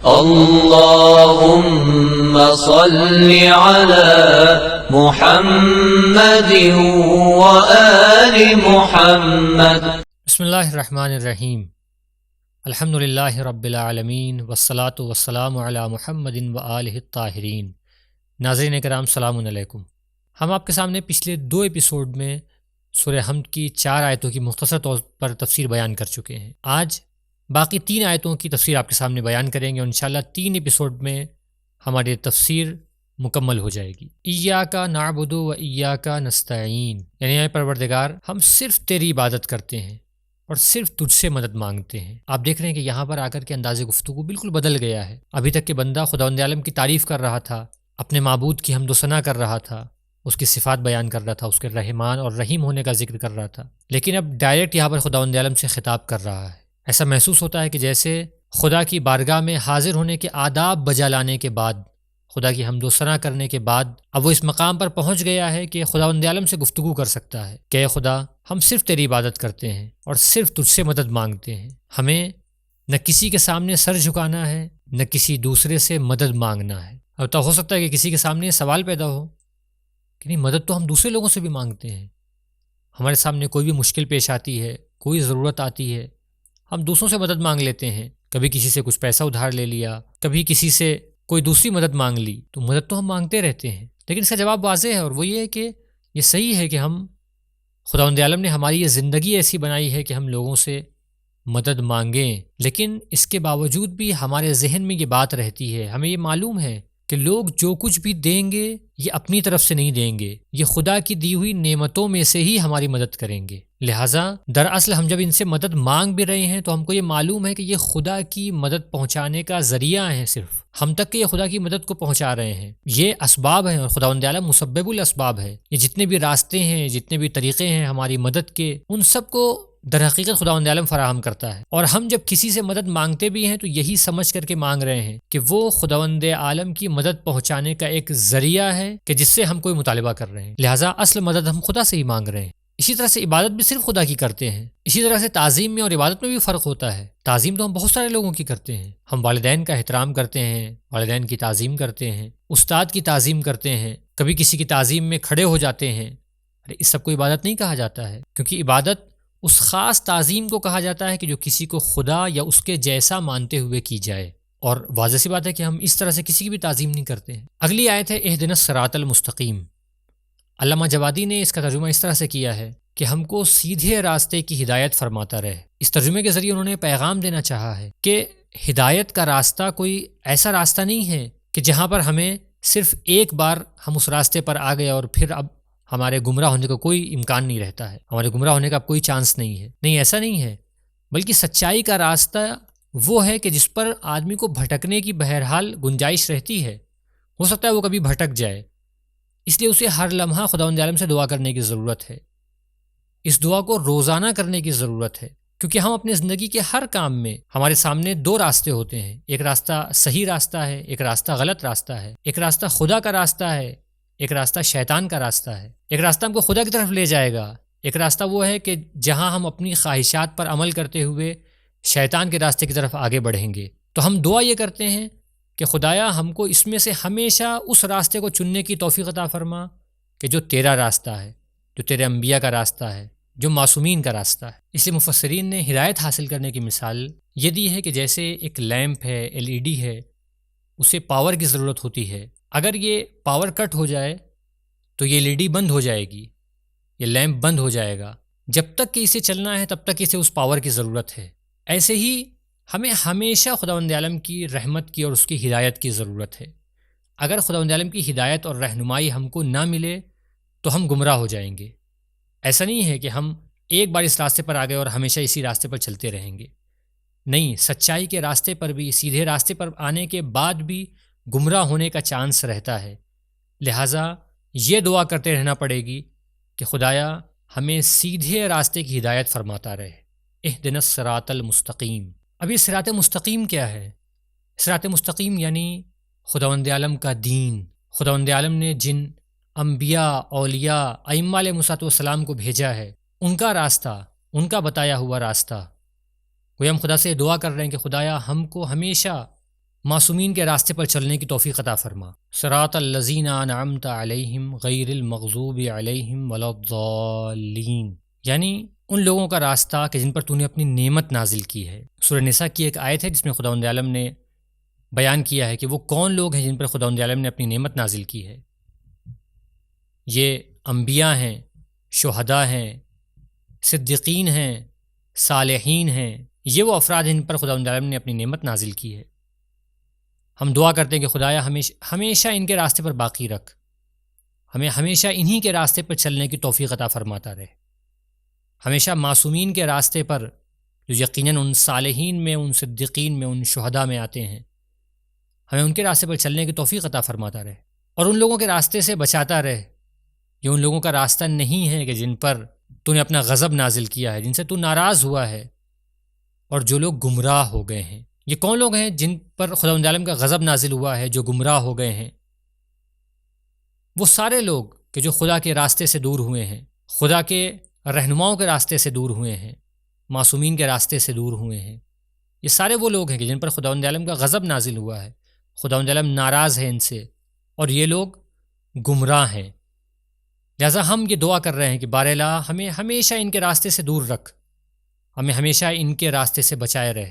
اللهم صل على محمد وآل محمد۔ بسم اللہ الرحمن الرحیم، الحمدللہ رب العالمین والصلاة والسلام علی محمد وآلہ الطاہرین۔ ناظرین کرام السلام علیکم۔ ہم آپ کے سامنے پچھلے 2 ایپیسوڈ میں سورہ حمد کی 4 آیتوں کی مختصر طور پر تفسیر بیان کر چکے ہیں۔ آج باقی 3 آیتوں کی تفسیر آپ کے سامنے بیان کریں گے اور انشاءاللہ 3 ایپیسوڈ میں ہماری تفسیر مکمل ہو جائے گی۔ ایاک نعبد و ایاک نستعین، یعنی اے پروردگار ہم صرف تیری عبادت کرتے ہیں اور صرف تجھ سے مدد مانگتے ہیں۔ آپ دیکھ رہے ہیں کہ یہاں پر آ کر کے انداز گفتگو بالکل بدل گیا ہے۔ ابھی تک کہ بندہ خداوند عالم کی تعریف کر رہا تھا، اپنے معبود کی حمد و ثنا کر رہا تھا، اس کی صفات بیان کر رہا تھا، اس کے رحمان اور رحیم ہونے کا ذکر کر رہا تھا، لیکن اب ڈائریکٹ یہاں پر خداوند عالم سے خطاب کر رہا ہے۔ ایسا محسوس ہوتا ہے کہ جیسے خدا کی بارگاہ میں حاضر ہونے کے آداب بجا لانے کے بعد، خدا کی حمد و ثنا کرنے کے بعد اب وہ اس مقام پر پہنچ گیا ہے کہ خداوند عالم سے گفتگو کر سکتا ہے کہ اے خدا ہم صرف تیری عبادت کرتے ہیں اور صرف تجھ سے مدد مانگتے ہیں۔ ہمیں نہ کسی کے سامنے سر جھکانا ہے، نہ کسی دوسرے سے مدد مانگنا ہے۔ اب تو ہو سکتا ہے کہ کسی کے سامنے سوال پیدا ہو کہ نہیں، مدد تو ہم دوسرے لوگوں سے بھی مانگتے ہیں۔ ہمارے سامنے کوئی بھی مشکل پیش آتی ہے، کوئی ضرورت آتی ہے، ہم دوسروں سے مدد مانگ لیتے ہیں۔ کبھی کسی سے کچھ پیسہ ادھار لے لیا، کبھی کسی سے کوئی دوسری مدد مانگ لی، تو مدد تو ہم مانگتے رہتے ہیں۔ لیکن اس کا جواب واضح ہے، اور وہ یہ ہے کہ یہ صحیح ہے کہ ہم خداوند عالم نے ہماری یہ زندگی ایسی بنائی ہے کہ ہم لوگوں سے مدد مانگیں، لیکن اس کے باوجود بھی ہمارے ذہن میں یہ بات رہتی ہے، ہمیں یہ معلوم ہے کہ لوگ جو کچھ بھی دیں گے یہ اپنی طرف سے نہیں دیں گے، یہ خدا کی دی ہوئی نعمتوں میں سے ہی ہماری مدد کریں گے۔ لہٰذا دراصل ہم جب ان سے مدد مانگ بھی رہے ہیں تو ہم کو یہ معلوم ہے کہ یہ خدا کی مدد پہنچانے کا ذریعہ ہیں، صرف ہم تک کہ یہ خدا کی مدد کو پہنچا رہے ہیں۔ یہ اسباب ہیں اور خداوند عالم مسبب الاسباب ہے۔ یہ جتنے بھی راستے ہیں، جتنے بھی طریقے ہیں ہماری مدد کے، ان سب کو در حقیقت خداوند عالم فراہم کرتا ہے، اور ہم جب کسی سے مدد مانگتے بھی ہیں تو یہی سمجھ کر کے مانگ رہے ہیں کہ وہ خداوند عالم کی مدد پہنچانے کا ایک ذریعہ ہے کہ جس سے ہم کوئی مطالبہ کر رہے ہیں۔ لہٰذا اصل مدد ہم خدا سے ہی مانگ رہے ہیں۔ اسی طرح سے عبادت بھی صرف خدا کی کرتے ہیں۔ اسی طرح سے تعظیم میں اور عبادت میں بھی فرق ہوتا ہے۔ تعظیم تو ہم بہت سارے لوگوں کی کرتے ہیں، ہم والدین کا احترام کرتے ہیں، والدین کی تعظیم کرتے ہیں، استاد کی تعظیم کرتے ہیں، کبھی کسی کی تعظیم میں کھڑے ہو جاتے ہیں۔ اس سب کو عبادت نہیں کہا جاتا ہے، کیونکہ عبادت اس خاص تعظیم کو کہا جاتا ہے کہ جو کسی کو خدا یا اس کے جیسا مانتے ہوئے کی جائے، اور واضح سی بات ہے کہ ہم اس طرح سے کسی کی بھی تعظیم نہیں کرتے ہیں۔ اگلی آیت ہے اہدنا الصراط المستقیم۔ علامہ جوادی نے اس کا ترجمہ اس طرح سے کیا ہے کہ ہم کو سیدھے راستے کی ہدایت فرماتا رہے۔ اس ترجمے کے ذریعے انہوں نے پیغام دینا چاہا ہے کہ ہدایت کا راستہ کوئی ایسا راستہ نہیں ہے کہ جہاں پر ہمیں صرف ایک بار ہم اس راستے پر آ گئے اور پھر اب ہمارے گمراہ ہونے کا کوئی امکان نہیں رہتا ہے، ہمارے گمراہ ہونے کا اب کوئی چانس نہیں ہے۔ نہیں، ایسا نہیں ہے، بلکہ سچائی کا راستہ وہ ہے کہ جس پر آدمی کو بھٹکنے کی بہرحال گنجائش رہتی ہے۔ ہو سکتا ہے وہ کبھی بھٹک جائے، اس لیے اسے ہر لمحہ خداوند عالم سے دعا کرنے کی ضرورت ہے۔ اس دعا کو روزانہ کرنے کی ضرورت ہے، کیونکہ ہم اپنے زندگی کے ہر کام میں ہمارے سامنے 2 راستے ہوتے ہیں، ایک راستہ صحیح راستہ ہے، ایک راستہ غلط راستہ ہے، ایک راستہ خدا کا راستہ ہے، ایک راستہ شیطان کا راستہ ہے۔ ایک راستہ ہم کو خدا کی طرف لے جائے گا، ایک راستہ وہ ہے کہ جہاں ہم اپنی خواہشات پر عمل کرتے ہوئے شیطان کے راستے کی طرف آگے بڑھیں گے۔ تو ہم دعا یہ کرتے ہیں کہ خدایا ہم کو اس میں سے ہمیشہ اس راستے کو چننے کی توفیق عطا فرما کہ جو تیرا راستہ ہے، جو تیرے انبیاء کا راستہ ہے، جو معصومین کا راستہ ہے۔ اس لیے مفسرین نے ہدایت حاصل کرنے کی مثال یہ دی ہے کہ جیسے ایک لیمپ ہے، LED ہے، اسے پاور کی ضرورت ہوتی ہے۔ اگر یہ پاور کٹ ہو جائے تو یہ LED بند ہو جائے گی، یہ لیمپ بند ہو جائے گا۔ جب تک کہ اسے چلنا ہے تب تک اسے اس پاور کی ضرورت ہے۔ ایسے ہی ہمیں ہمیشہ خداوند عالم کی رحمت کی اور اس کی ہدایت کی ضرورت ہے۔ اگر خداوند عالم کی ہدایت اور رہنمائی ہم کو نہ ملے تو ہم گمراہ ہو جائیں گے۔ ایسا نہیں ہے کہ ہم ایک بار اس راستے پر آ گئے اور ہمیشہ اسی راستے پر چلتے رہیں گے۔ نہیں، سچائی کے راستے پر بھی، سیدھے راستے پر آنے کے بعد بھی گمراہ ہونے کا چانس رہتا ہے۔ لہٰذا یہ دعا کرتے رہنا پڑے گی کہ خدایا ہمیں سیدھے راستے کی ہدایت فرماتا رہے۔ اہدنا الصراط المستقیم۔ اب یہ صراط مستقیم کیا ہے؟ صراط مستقیم یعنی خداوند عالم کا دین، خداوند عالم نے جن انبیاء، اولیاء، ائمہ علیہ السلام کو بھیجا ہے، ان کا راستہ، ان کا بتایا ہوا راستہ۔ وہ ہم خدا سے دعا کر رہے ہیں کہ خدایا ہم کو ہمیشہ معصومین کے راستے پر چلنے کی توفیق عطا فرما۔ صراط الذین انعمت علیہم غیر المغضوب علیہم ولا الضالین، یعنی ان لوگوں کا راستہ کہ جن پر تو نے اپنی نعمت نازل کی ہے۔ سورہ نساء کی ایک آیت ہے جس میں خداوند عالم نے بیان کیا ہے کہ وہ کون لوگ ہیں جن پر خداوند عالم نے اپنی نعمت نازل کی ہے۔ یہ انبیاء ہیں، شہداء ہیں، صدیقین ہیں، صالحین ہیں، یہ وہ افراد ہیں جن پر خداوند عالم نے اپنی نعمت نازل کی ہے۔ ہم دعا کرتے ہیں کہ خدایا ہمیشہ ان کے راستے پر باقی رکھ، ہمیں ہمیشہ انہی کے راستے پر چلنے کی توفیق عطا فرماتا رہے، ہمیشہ معصومین کے راستے پر جو یقیناً ان صالحین میں، ان صدیقین میں، ان شہداء میں آتے ہیں، ہمیں ان کے راستے پر چلنے کی توفیق عطا فرماتا رہے، اور ان لوگوں کے راستے سے بچاتا رہے یہ ان لوگوں کا راستہ نہیں ہے کہ جن پر تو نے اپنا غضب نازل کیا ہے، جن سے تو ناراض ہوا ہے، اور جو لوگ گمراہ ہو گئے ہیں۔ یہ کون لوگ ہیں جن پر خداوند عالم کا غضب نازل ہوا ہے، جو گمراہ ہو گئے ہیں؟ وہ سارے لوگ کہ جو خدا کے راستے سے دور ہوئے ہیں، خدا کے رہنماؤں کے راستے سے دور ہوئے ہیں، معصومین کے راستے سے دور ہوئے ہیں۔ یہ سارے وہ لوگ ہیں کہ جن پر خداوند عالم کا غضب نازل ہوا ہے، خداوند عالم ناراض ہے ان سے، اور یہ لوگ گمراہ ہیں۔ لہٰذا ہم یہ دعا کر رہے ہیں کہ بار الہ ہمیں ہمیشہ ان کے راستے سے دور رکھ، ہمیں ہمیشہ ان کے راستے سے بچائے رہے۔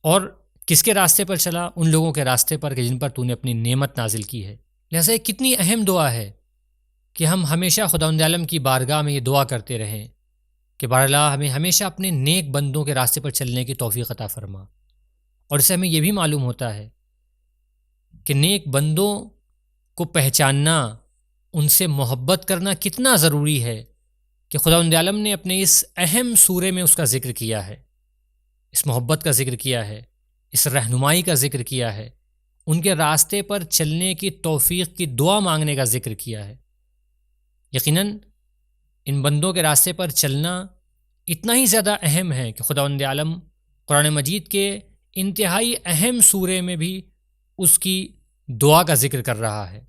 اور کس کے راستے پر چلا؟ ان لوگوں کے راستے پر کہ جن پر تو نے اپنی نعمت نازل کی ہے۔ لہٰذا یہ کتنی اہم دعا ہے کہ ہم ہمیشہ خداوند عالم کی بارگاہ میں یہ دعا کرتے رہیں کہ بار الہ ہمیں ہمیشہ اپنے نیک بندوں کے راستے پر چلنے کی توفیق عطا فرما۔ اور اس سے ہمیں یہ بھی معلوم ہوتا ہے کہ نیک بندوں کو پہچاننا، ان سے محبت کرنا کتنا ضروری ہے کہ خداوند عالم نے اپنے اس اہم سورے میں اس کا ذکر کیا ہے، اس محبت کا ذکر کیا ہے، اس رہنمائی کا ذکر کیا ہے، ان کے راستے پر چلنے کی توفیق کی دعا مانگنے کا ذکر کیا ہے۔ یقیناً ان بندوں کے راستے پر چلنا اتنا ہی زیادہ اہم ہے کہ خداوند عالم قرآن مجید کے انتہائی اہم سورے میں بھی اس کی دعا کا ذکر کر رہا ہے۔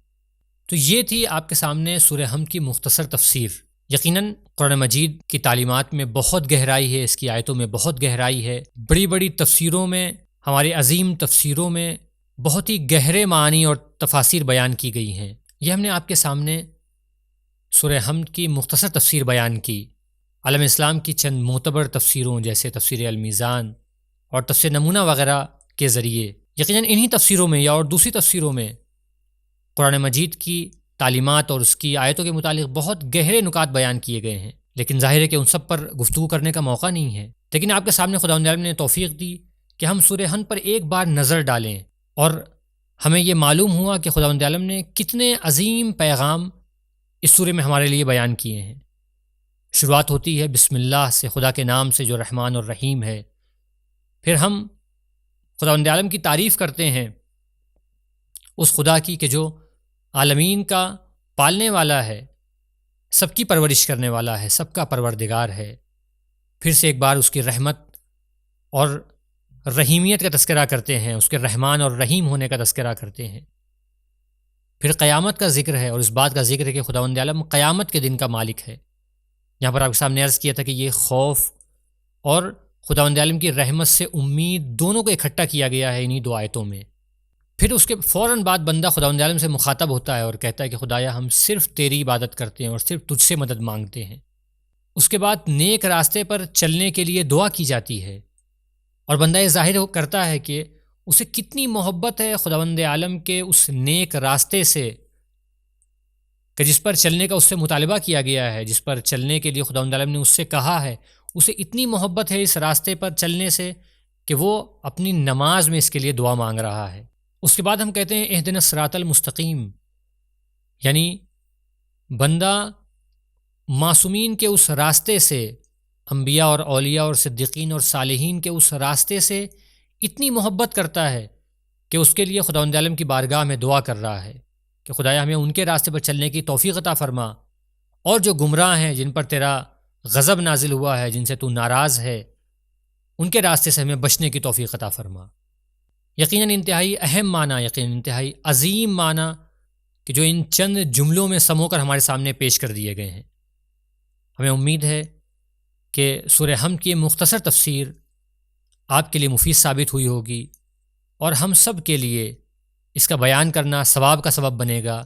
تو یہ تھی آپ کے سامنے سورہ حمد کی مختصر تفسیر۔ یقیناً قرآن مجید کی تعلیمات میں بہت گہرائی ہے، اس کی آیتوں میں بہت گہرائی ہے، بڑی بڑی تفسیروں میں، ہمارے عظیم تفسیروں میں بہت ہی گہرے معنی اور تفاسیر بیان کی گئی ہیں۔ یہ ہم نے آپ کے سامنے سورہ حمد کی مختصر تفسیر بیان کی۔ عالم اسلام کی چند معتبر تفسیروں جیسے تفسیر المیزان اور تفسیر نمونہ وغیرہ کے ذریعے یقیناً انہی تفسیروں میں یا اور دوسری تفسیروں میں قرآن مجید کی تعلیمات اور اس کی آیتوں کے متعلق بہت گہرے نکات بیان کیے گئے ہیں، لیکن ظاہر ہے کہ ان سب پر گفتگو کرنے کا موقع نہیں ہے۔ لیکن آپ کے سامنے خداوند عالم نے توفیق دی کہ ہم سورہ حمد پر ایک بار نظر ڈالیں، اور ہمیں یہ معلوم ہوا کہ خداوند عالم نے کتنے عظیم پیغام اس سورے میں ہمارے لیے بیان کیے ہیں۔ شروعات ہوتی ہے بسم اللہ سے، خدا کے نام سے جو رحمان اور رحیم ہے۔ پھر ہم خداوند عالم کی تعریف کرتے ہیں، اس خدا کی کہ جو عالمین کا پالنے والا ہے، سب کی پرورش کرنے والا ہے، سب کا پروردگار ہے۔ پھر سے ایک بار اس کی رحمت اور رحیمیت کا تذکرہ کرتے ہیں، اس کے رحمان اور رحیم ہونے کا تذکرہ کرتے ہیں۔ پھر قیامت کا ذکر ہے، اور اس بات کا ذکر ہے کہ خداوند عالم قیامت کے دن کا مالک ہے۔ یہاں پر آپ کے سامنے عرض کیا تھا کہ یہ خوف اور خداوند عالم کی رحمت سے امید دونوں کو اکٹھا کیا گیا ہے انہی دو آیتوں میں۔ پھر اس کے فوراً بعد بندہ خداوند عالم سے مخاطب ہوتا ہے اور کہتا ہے کہ خدایا ہم صرف تیری عبادت کرتے ہیں اور صرف تجھ سے مدد مانگتے ہیں۔ اس کے بعد نیک راستے پر چلنے کے لیے دعا کی جاتی ہے، اور بندہ یہ ظاہر کرتا ہے کہ اسے کتنی محبت ہے خداوند عالم کے اس نیک راستے سے کہ جس پر چلنے کا اس سے مطالبہ کیا گیا ہے، جس پر چلنے کے لیے خداوند عالم نے اس سے کہا ہے۔ اسے اتنی محبت ہے اس راستے پر چلنے سے کہ وہ اپنی نماز میں اس کے لیے دعا مانگ رہا ہے۔ اس کے بعد ہم کہتے ہیں اہدنا الصراط المستقیم، یعنی بندہ معصومین کے اس راستے سے، انبیاء اور اولیاء اور صدیقین اور صالحین کے اس راستے سے اتنی محبت کرتا ہے کہ اس کے لیے خداوند عالم کی بارگاہ میں دعا کر رہا ہے کہ خدایا ہمیں ان کے راستے پر چلنے کی توفیق عطا فرما، اور جو گمراہ ہیں، جن پر تیرا غضب نازل ہوا ہے، جن سے تو ناراض ہے، ان کے راستے سے ہمیں بچنے کی توفیق عطا فرما۔ یقیناً انتہائی اہم معنی، یقیناً انتہائی عظیم معنی کہ جو ان چند جملوں میں سمو کر ہمارے سامنے پیش کر دیے گئے ہیں۔ ہمیں امید ہے کہ سورہ حمد کی مختصر تفسیر آپ کے لیے مفید ثابت ہوئی ہوگی، اور ہم سب کے لیے اس کا بیان کرنا ثواب کا سبب بنے گا،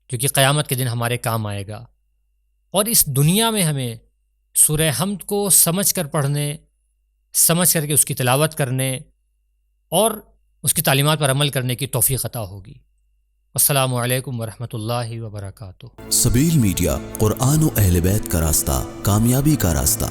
جو کہ قیامت کے دن ہمارے کام آئے گا۔ اور اس دنیا میں ہمیں سورہ حمد کو سمجھ کر پڑھنے، سمجھ کر کے اس کی تلاوت کرنے اور اس کی تعلیمات پر عمل کرنے کی توفیق عطا ہوگی۔ السلام علیکم ورحمۃ اللہ وبرکاتہ۔ سبیل میڈیا، قرآن و اہل بیت کا راستہ، کامیابی کا راستہ۔